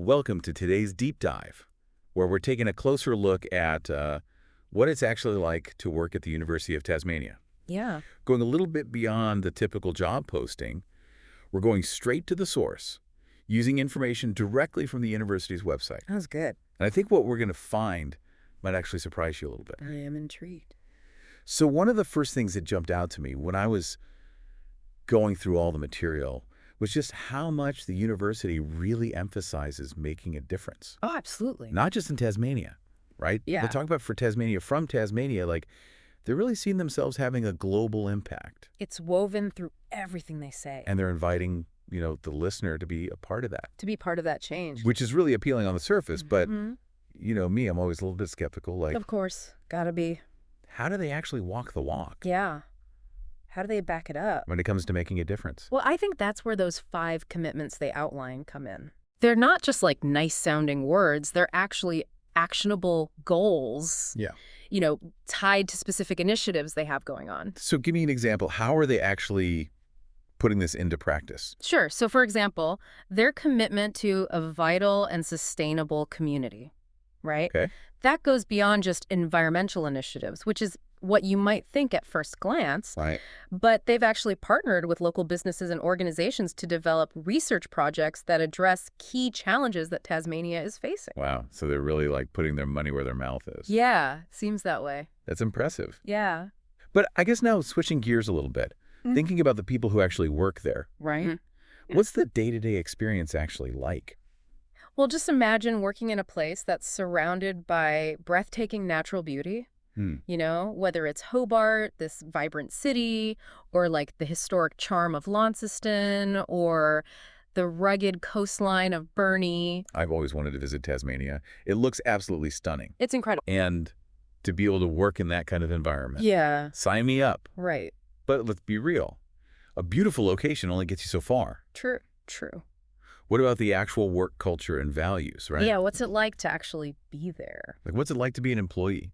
Welcome to today's deep dive, where we're taking a closer look at what it's actually like to work at the University of Tasmania. Yeah. Going a little bit beyond the typical job posting, we're going straight to the source, using information directly from the university's website. That was good. And I think what we're going to find might actually surprise you a little bit. I am intrigued. So one of the first things that jumped out to me when I was going through all the material was just how much the university really emphasizes making a difference. Oh, absolutely. Not just in Tasmania, right? Yeah. They talk about for Tasmania, from Tasmania, like they're really seeing themselves having a global impact. It's woven through everything they say. And they're inviting, the listener to be a part of that. To be part of that change. Which is really appealing on the surface, but, Mhm. me, I'm always a little bit skeptical. Like, Of course. Gotta be. how do they actually walk the walk Yeah. How do they back it up? when it comes to making a difference? Well, I think that's where those 5 commitments they outline come in. They're not just like nice-sounding words. They're actually actionable goals, Yeah. tied to specific initiatives they have going on. So give me an example. How are they actually putting this into practice? Sure. So, for example, their commitment to a vital and sustainable community, right? Okay. That goes beyond just environmental initiatives, which is what you might think at first glance. Right. But they've actually partnered with local businesses and organizations to develop research projects that address key challenges that Tasmania is facing. Wow. So they're really like putting their money where their mouth is. Yeah, seems that way. That's impressive. Yeah. But I guess now switching gears a little bit, thinking about the people who actually work there, Right? what's the day-to-day experience actually like? Well, just imagine working in a place that's surrounded by breathtaking natural beauty. Whether it's Hobart, this vibrant city, or like the historic charm of Launceston, or the rugged coastline of Burnie. I've always wanted to visit Tasmania. It looks absolutely stunning. It's incredible. And to be able to work in that kind of environment. Yeah, Sign me up. right. But let's be real. A beautiful location only gets you so far. True. What about the actual work culture and values, right? Yeah, what's it like to actually be there? Like, what's it like to be an employee?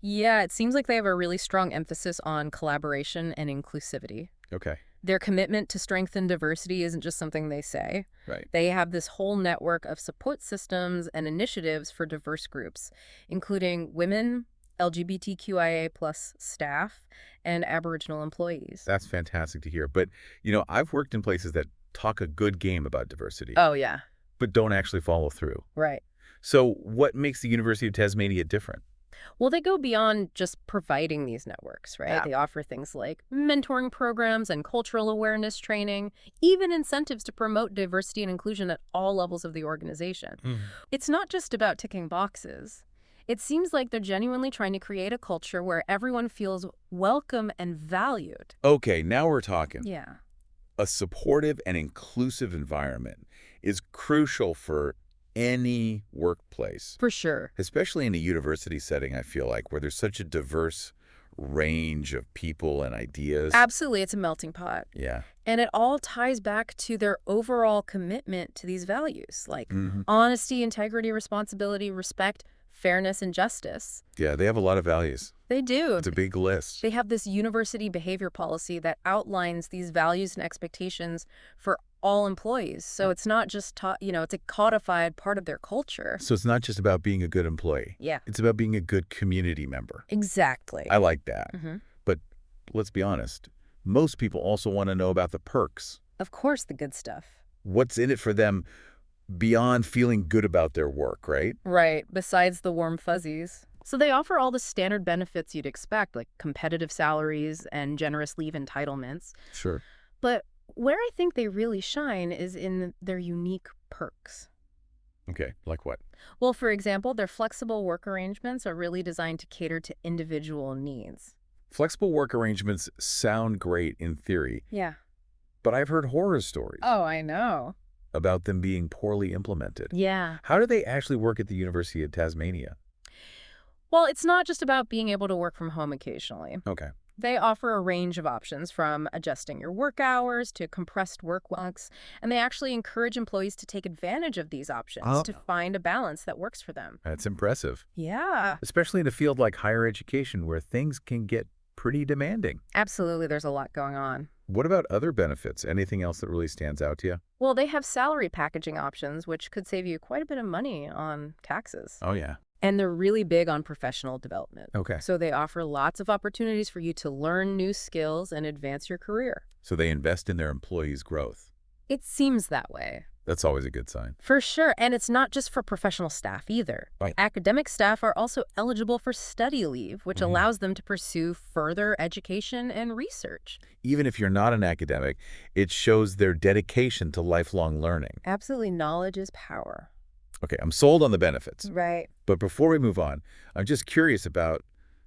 Yeah, it seems like they have a really strong emphasis on collaboration and inclusivity. Okay. Their commitment to strengthen diversity isn't just something they say. Right. They have this whole network of support systems and initiatives for diverse groups, including women, LGBTQIA+ staff, and Aboriginal employees. That's fantastic to hear. But, I've worked in places that talk a good game about diversity, Oh, yeah. but don't actually follow through. Right. So what makes the University of Tasmania different? Well, they go beyond just providing these networks, right? Yeah. They offer things like mentoring programs and cultural awareness training, even incentives to promote diversity and inclusion at all levels of the organization. It's not just about ticking boxes. It seems like they're genuinely trying to create a culture where everyone feels welcome and valued. Okay, now we're talking. Yeah. A supportive and inclusive environment is crucial for any workplace, For sure. especially in a university setting, I feel like, where there's such a diverse range of people and ideas. Absolutely. It's a melting pot. Yeah. And it all ties back to their overall commitment to these values, like Mm-hmm. honesty, integrity, responsibility, respect, fairness, and justice. Yeah, they have a lot of values. They do. It's a big list. They have this university behavior policy that outlines these values and expectations for all employees. So it's not just taught, it's a codified part of their culture. So it's not just about being a good employee. Yeah. It's about being a good community member. Exactly. I like that. Mhm. But let's be honest, most people also want to know about the perks. Of course, the good stuff. What's in it for them beyond feeling good about their work, right? Right, besides the warm fuzzies. So they offer all the standard benefits you'd expect, like competitive salaries and generous leave entitlements. Sure. But where I think they really shine is in their unique perks. Okay, like what? Well, for example, their flexible work arrangements are really designed to cater to individual needs. Flexible work arrangements sound great in theory, Yeah. but I've heard horror stories Oh, I know. about them being poorly implemented. Yeah. How do they actually work at the University of Tasmania? Well, it's not just about being able to work from home occasionally. Okay. They offer a range of options, from adjusting your work hours to compressed work weeks, and they actually encourage employees to take advantage of these options to find a balance that works for them. That's impressive, Yeah. especially in a field like higher education where things can get pretty demanding. Absolutely, there's a lot going on. What about other benefits? Anything else that really stands out to you? Well, they have salary packaging options, which could save you quite a bit of money on taxes. Oh, yeah. And they're really big on professional development. Okay. So they offer lots of opportunities for you to learn new skills and advance your career. So they invest in their employees' growth. It seems that way. That's always a good sign. For sure. And it's not just for professional staff either. Right. Academic staff are also eligible for study leave, which allows them to pursue further education and research. Even if you're not an academic, it shows their dedication to lifelong learning. Absolutely. Knowledge is power. Okay, I'm sold on the benefits. Right. But before we move on, I'm just curious about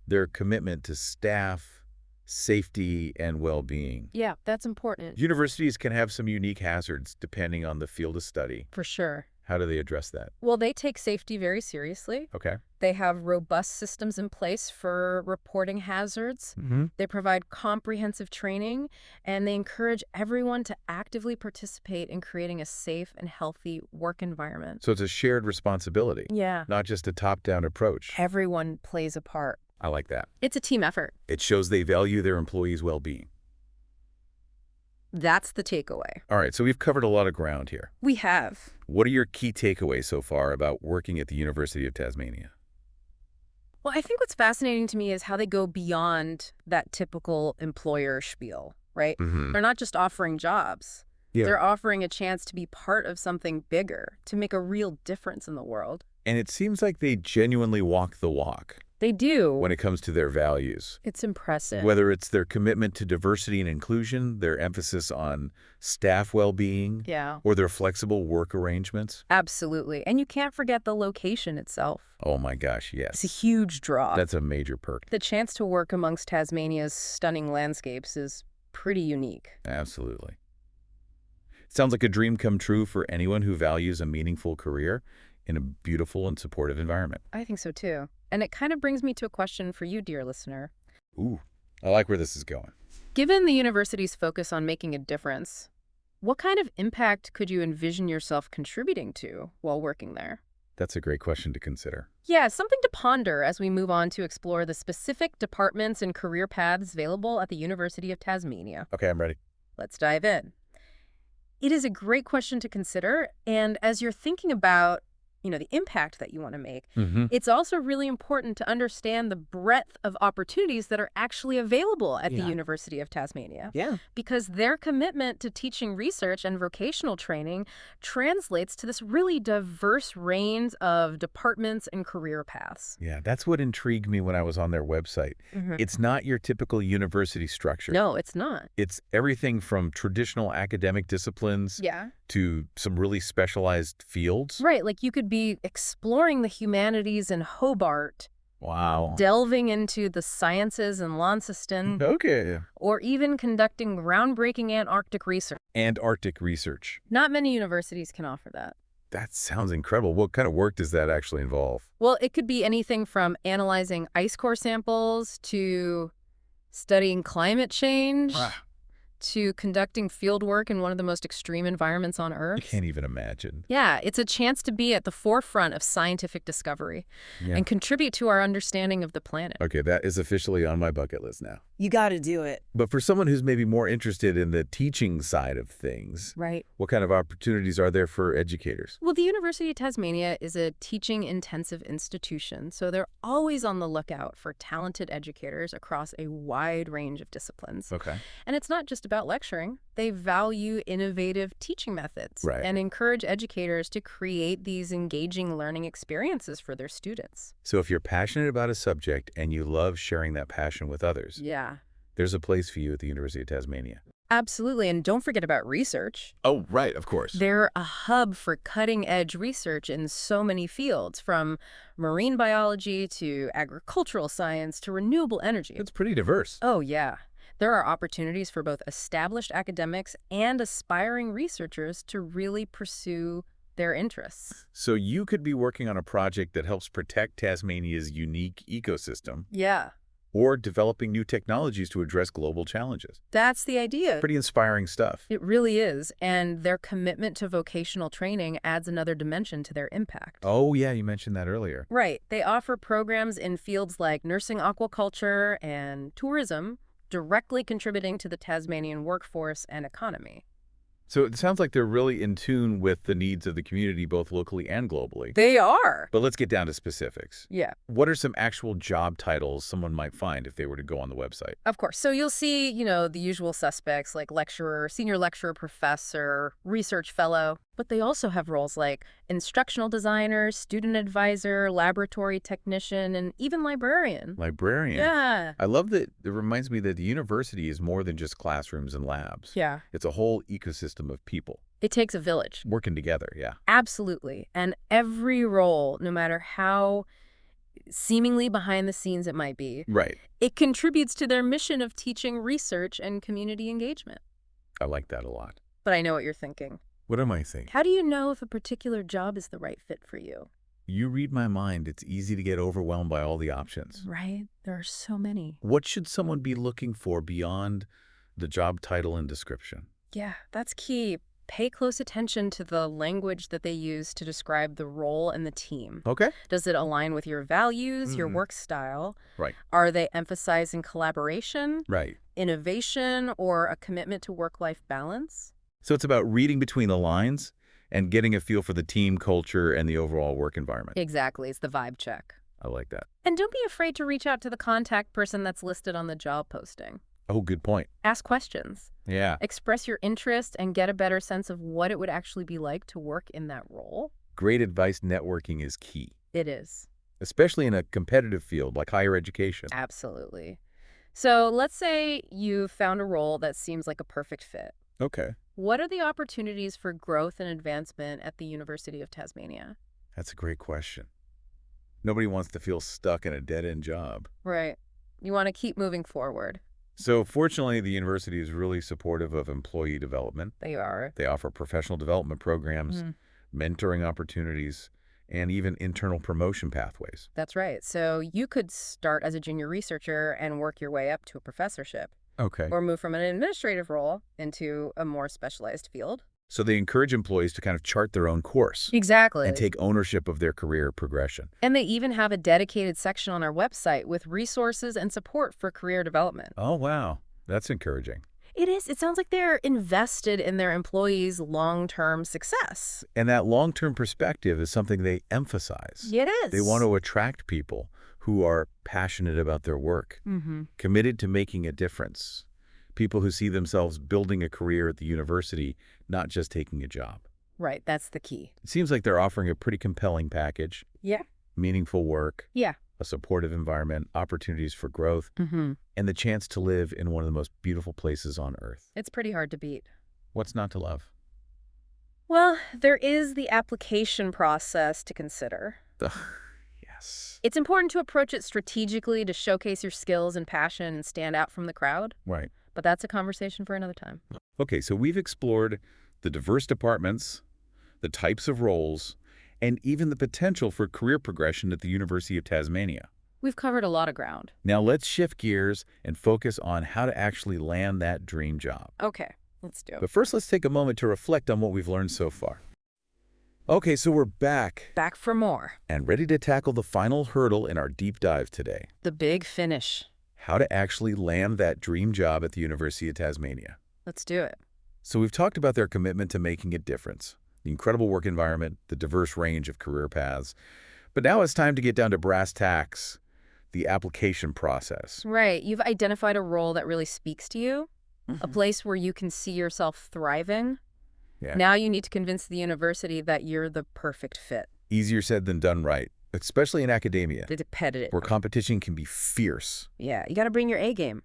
their commitment to staff, safety, and well-being. Yeah, that's important. Universities can have some unique hazards depending on the field of study. For sure. How do they address that? Well, they take safety very seriously. Okay. They have robust systems in place for reporting hazards. They provide comprehensive training, and they encourage everyone to actively participate in creating a safe and healthy work environment. So it's a shared responsibility, Yeah. not just a top-down approach. Everyone plays a part. I like that. It's a team effort. It shows they value their employees' well-being. That's the takeaway. All right, so we've covered a lot of ground here. We have. What are your key takeaways so far about working at the University of Tasmania? Well, I think what's fascinating to me is how they go beyond that typical employer spiel, right? They're not just offering jobs. Yeah. They're offering a chance to be part of something bigger, to make a real difference in the world. And it seems like they genuinely walk the walk They do. when it comes to their values. It's impressive. Whether it's their commitment to diversity and inclusion, their emphasis on staff well-being, Yeah, or their flexible work arrangements. absolutely. And you can't forget the location itself. Oh my gosh, It's a yes. huge draw. That's a major perk. The chance to work amongst Tasmania's stunning landscapes is pretty unique. Absolutely. Sounds like a dream come true for anyone who values a meaningful career in a beautiful and supportive environment. I think so too. And it kind of brings me to a question for you, dear listener. Ooh, I like where this is going. Given the university's focus on making a difference, what kind of impact could you envision yourself contributing to while working there? That's a great question to consider. Yeah, something to ponder as we move on to explore the specific departments and career paths available at the University of Tasmania. Okay, I'm ready. Let's dive in. It is a great question to consider, and as you're thinking about the impact that you want to make, it's also really important to understand the breadth of opportunities that are actually available at the University of Tasmania. Yeah. Because their commitment to teaching research and vocational training translates to this really diverse range of departments and career paths. Yeah, that's what intrigued me when I was on their website. It's not your typical university structure. No, it's not. It's everything from traditional academic disciplines Yeah. to some really specialized fields. Right, like you could be exploring the humanities in Hobart, Wow. delving into the sciences in Launceston, Okay. or even conducting groundbreaking Antarctic research. Antarctic research. Not many universities can offer that. That sounds incredible. What kind of work does that actually involve? Well, it could be anything from analyzing ice core samples to studying climate change to conducting field work in one of the most extreme environments on I Earth. can't even imagine. Yeah, it's a chance to be at the forefront of scientific discovery Yeah. and contribute to our understanding of the planet. Okay, that is officially on my bucket list now. You got to do it. But for someone who's maybe more interested in the teaching side of things, Right. what kind of opportunities are there for educators? Well, the University of Tasmania is a teaching-intensive institution, so they're always on the lookout for talented educators across a wide range of disciplines. Okay. And it's not just about lecturing. They value innovative teaching methods Right. and encourage educators to create these engaging learning experiences for their students. So if you're passionate about a subject and you love sharing that passion with others, Yeah, there's a place for you at the University of Tasmania. absolutely. And don't forget about research. Oh, right, of course. They're a hub for cutting-edge research in so many fields, from marine biology to agricultural science to renewable energy. It's pretty diverse. Oh, yeah. There are opportunities for both established academics and aspiring researchers to really pursue their interests. So you could be working on a project that helps protect Tasmania's unique ecosystem, Yeah. or developing new technologies to address global challenges. That's the idea. Pretty inspiring stuff. It really is, and their commitment to vocational training adds another dimension to their impact. Oh, yeah, you mentioned that earlier. Right. They offer programs in fields like nursing aquaculture and tourism, directly contributing to the Tasmanian workforce and economy. So it sounds like they're really in tune with the needs of the community, both locally and globally. They are. But let's get down to specifics. Yeah, What are some actual job titles someone might find if they were to go on the website? of course. So you'll see, the usual suspects like lecturer, senior lecturer, professor, research fellow. But they also have roles like instructional designer, student advisor, laboratory technician, and even librarian. Librarian. Yeah. I love that it reminds me that the university is more than just classrooms and labs. Yeah. It's a whole ecosystem of people It takes a village. working together, yeah. Absolutely. And every role, no matter how seemingly behind the scenes it might be, Right. it contributes to their mission of teaching research and community engagement. I like that a lot. But I know what you're thinking. What am I thinking? How do you know if a particular job is the right fit for you? You read my mind. It's easy to get overwhelmed by all the options. Right? There are so many. What should someone be looking for beyond the job title and description? Yeah, that's key. Pay close attention to the language that they use to describe the role and the team. Okay. Does it align with your values, your Mhm. work style? Right. Are they emphasizing collaboration, Right. innovation, or a commitment to work-life balance? So it's about reading between the lines and getting a feel for the team culture and the overall work environment. Exactly. It's the vibe check. I like that. And don't be afraid to reach out to the contact person that's listed on the job posting. Oh, good point. Ask questions. Yeah. Express your interest and get a better sense of what it would actually be like to work in that role. Great advice. Networking is key, It is. especially in a competitive field like higher education. Absolutely. So let's say you found a role that seems like a perfect fit. Okay. What are the opportunities for growth and advancement at the University of Tasmania? That's a great question. Nobody wants to feel stuck in a dead-end job. Right. You want to keep moving forward. So fortunately, the university is really supportive of employee development. They are. They offer professional development programs, mentoring opportunities, and even internal promotion pathways. That's right. So you could start as a junior researcher and work your way up to a professorship, Okay. or move from an administrative role into a more specialized field. So they encourage employees to kind of chart their own course Exactly. and take ownership of their career progression. And they even have a dedicated section on our website with resources and support for career development. Oh, wow. That's encouraging. It is. It sounds like they're invested in their employees' long-term success. And that long-term perspective is something they emphasize. It is. They want to attract people who are passionate about their work, committed to making a difference, people who see themselves building a career at the university, not just taking a job. Right. That's the key. It seems like they're offering a pretty compelling package, Yeah. meaningful work, Yeah. a supportive environment, opportunities for growth, and the chance to live in one of the most beautiful places on Earth. It's pretty hard to beat. What's not to love? Well, there is the application process to consider. Yes. It's important to approach it strategically to showcase your skills and passion and stand out from the crowd. Right. But that's a conversation for another time. Okay, so we've explored the diverse departments, the types of roles, and even the potential for career progression at the University of Tasmania. We've covered a lot of ground. Now let's shift gears and focus on how to actually land that dream job. Okay, let's do it. But first, let's take a moment to reflect on what we've learned so far. Okay, so we're back Back for more. and ready to tackle the final hurdle in our deep dive today. The big finish. How to actually land that dream job at the University of Tasmania. Let's do it. So we've talked about their commitment to making a difference, the incredible work environment, the diverse range of career paths. But now it's time to get down to brass tacks, the application process. Right. You've identified a role that really speaks to you, a place where you can see yourself thriving. Yeah. Now you need to convince the university that you're the perfect fit. Easier said than done, right? Especially in academia, The competitive. where competition can be fierce. Yeah, you got to bring your A game.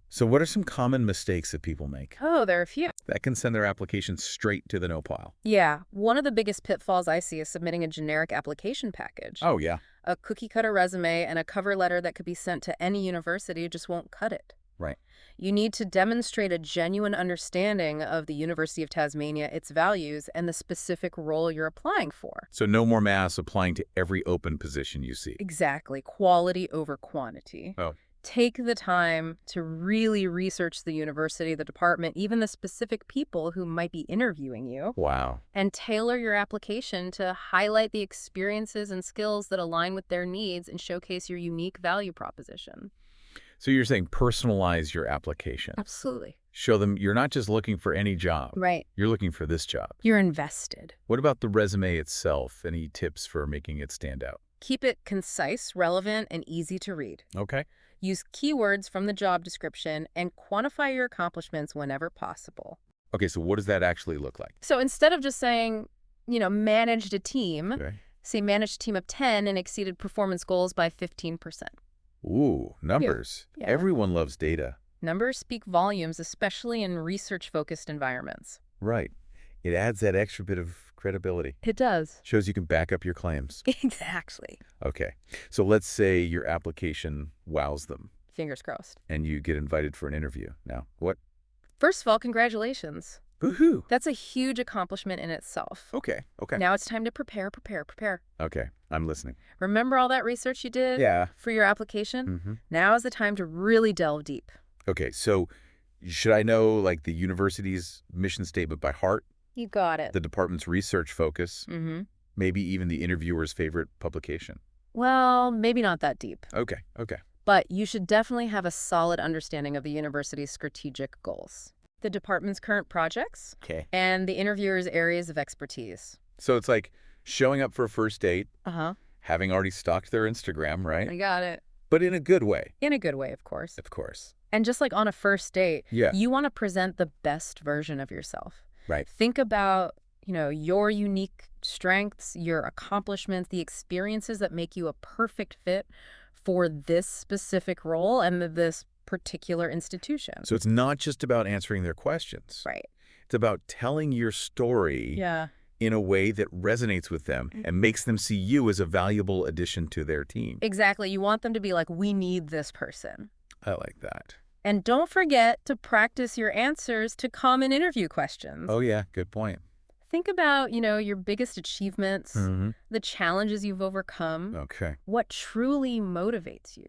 So what are some common mistakes that people make Oh, there are a few. that can send their application straight to the no pile? Yeah, one of the biggest pitfalls I see is submitting a generic application package. Oh, yeah. A cookie-cutter resume and a cover letter that could be sent to any university just won't cut it. Right. You need to demonstrate a genuine understanding of the University of Tasmania, its values, and the specific role you're applying for. So no more mass applying to every open position you see. Exactly. Quality over quantity. Oh. Take the time to really research the university, the department, even the specific people who might be interviewing you, Wow. and tailor your application to highlight the experiences and skills that align with their needs and showcase your unique value proposition. So you're saying personalize your application. Absolutely. Show them you're not just looking for any job. Right. You're looking for this job. You're invested. What about the resume itself? Any tips for making it stand out? Keep it concise, relevant, and easy to read. Okay. Use keywords from the job description and quantify your accomplishments whenever possible. Okay, so what does that actually look like? So instead of just saying, managed a team, Okay. say managed a team of 10 and exceeded performance goals by 15%. Ooh, numbers. Yeah. Everyone loves data. Numbers speak volumes, especially in research-focused environments. Right. It adds that extra bit of credibility. It does. Shows you can back up your claims. Exactly. Okay. So let's say your application wows them Fingers crossed. and you get invited for an interview. Now, what? First of all, congratulations. Woohoo. That's a huge accomplishment in itself. Okay. Okay. Now it's time to prepare. Okay. I'm listening. Remember all that research you did Yeah. for your application? Mm-hmm. Now is the time to really delve deep. Okay. So should I know like the university's mission statement by heart, You got it. the department's research focus, Mm-hmm. maybe even the interviewer's favorite publication? Well, maybe not that deep. Okay. Okay. But you should definitely have a solid understanding of the university's strategic goals, the department's current projects, Okay. and the interviewer's areas of expertise. So it's like showing up for a first date, Uh-huh. having already stalked their Instagram, right? I got it. But in a good way, In a good way, of course. of course. And just like on a first date, Yeah. you want to present the best version of yourself. Right. Think about, your unique strengths, your accomplishments, the experiences that make you a perfect fit for this specific role and this particular institution. So it's not just about answering their questions. Right. It's about telling your story Yeah. in a way that resonates with them and makes them see you as a valuable addition to their team. Exactly. You want them to be like, we need this person. I like that. And don't forget to practice your answers to common interview questions. Oh, yeah. Good point. Think about, your biggest achievements, Mm-hmm. the challenges you've overcome, Okay. what truly motivates you.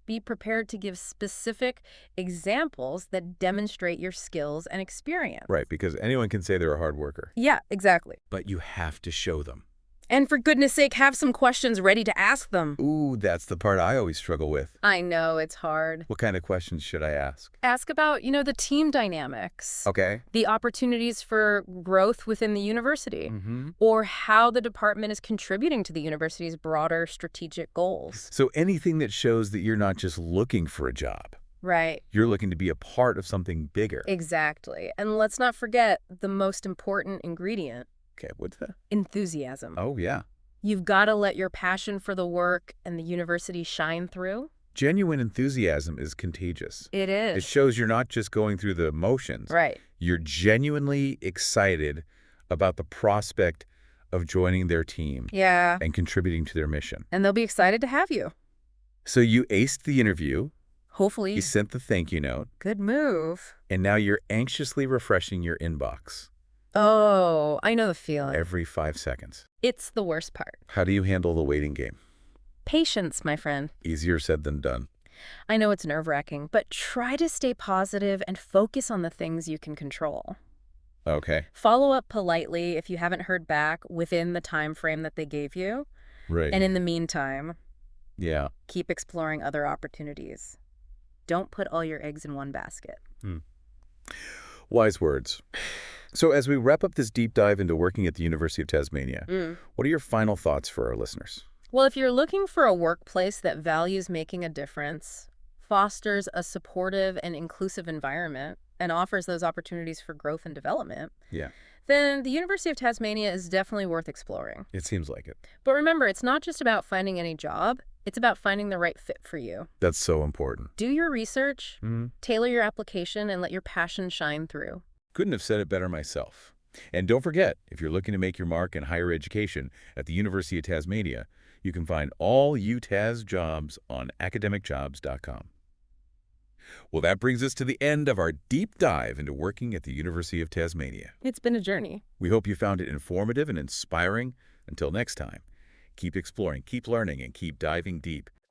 Be prepared to give specific examples that demonstrate your skills and experience. Right, because anyone can say they're a hard worker, Yeah, exactly. but you have to show them. And for goodness sake, have some questions ready to ask them. Ooh, that's the part I always struggle with. I know, it's hard. What kind of questions should I ask? Ask about, the team dynamics, Okay. the opportunities for growth within the university, Mm-hmm. or how the department is contributing to the university's broader strategic goals. So anything that shows that you're not just looking for a job. Right. You're looking to be a part of something bigger. Exactly. And let's not forget the most important ingredient, Okay, what's that? enthusiasm. Oh, yeah. You've got to let your passion for the work and the university shine through. Genuine enthusiasm is contagious. It It is. shows you're not just going through the motions. Right. You're genuinely excited about the prospect of joining their team Yeah. and contributing to their mission. And they'll be excited to have you. So you aced the interview, Hopefully. you sent the thank you note, Good move. and now you're anxiously refreshing your inbox Oh, I know the feeling. every 5 seconds. It's the worst part. How do you handle the waiting game? Patience, my friend. Easier said than done. I know it's nerve-wracking, but try to stay positive and focus on the things you can control. Okay. Follow up politely if you haven't heard back within the time frame that they gave you. Right. And in the meantime, Yeah. keep exploring other opportunities. Don't put all your eggs in one basket. Wise words. So as we wrap up this deep dive into working at the University of Tasmania, what are your final thoughts for our listeners? Well, if you're looking for a workplace that values making a difference, fosters a supportive and inclusive environment, and offers those opportunities for growth and development, Yeah, then the University of Tasmania is definitely worth exploring. it seems like it. But remember, it's not just about finding any job. It's about finding the right fit for you. That's so important. Do your research, tailor your application, and let your passion shine through. Couldn't have said it better myself. And don't forget, if you're looking to make your mark in higher education at the University of Tasmania, you can find all UTAS jobs on academicjobs.com. Well, that brings us to the end of our deep dive into working at the University of Tasmania. It's been a journey. We hope you found it informative and inspiring. Until next time, keep exploring, keep learning, and keep diving deep.